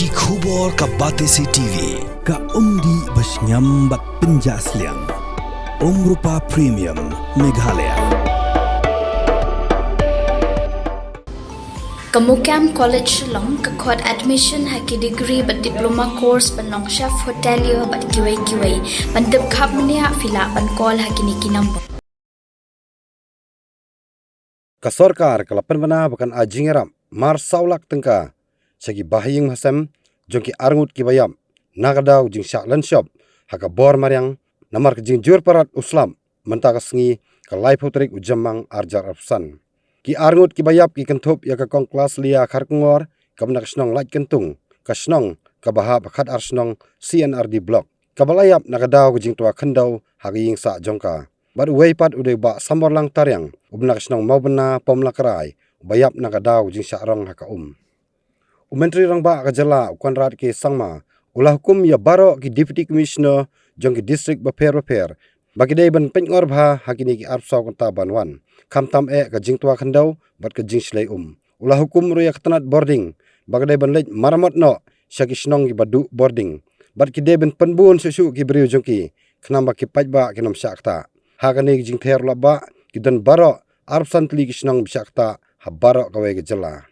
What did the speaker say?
ki khubor ka Batesi TV ka umdi basnyam bat penjaslian Rupa Premium Meghalaya. Kamukam College Shillong kakot admission haki degree bat diploma course banong chef hotelier bat kiwai bandep khap mania fila ban call haki niki number Ka sarkar kalapan bana bakan ajingeram mar saulak tengka segi bahing hasam jongki arngut ki bayam nagadau jing syaklan shop haka bor mariang namar ke jing jur parat uslam mentaka sengi ka life hotrik ujamang arjar afsan ki arngut ki bayap ki kentup ya ka kong kelas lia kharkungor kamna kasnong lait kentung kasnong ka bahab khat arsnong CNRD block kabalayap nagadau jing tua khendau haging sa jongka bar weipat ude ba sambor lang taryang ubna kasnong maubna pomla karai bayap nagadau jing syarong haka Menteri rang ba kajala ukon rat ke sangma ulah hukum ya baro ki deputy commissioner jong ki district baper bagi dai ban pengor bha hakini ki arpsaw kanta banwan kamtam ka jingtua khandau bat ka jing slai ulah hukum ruya katanat boarding bagi dai ban lej maramot no syaki snong ki badu boarding bat ki dai ban penbun susu ki beriu jong ki knamba ki pajba ki nom syakta hakani ki jing ther laba ki dan baro arpsan tli ki snong syakta ha baro kawe ke jala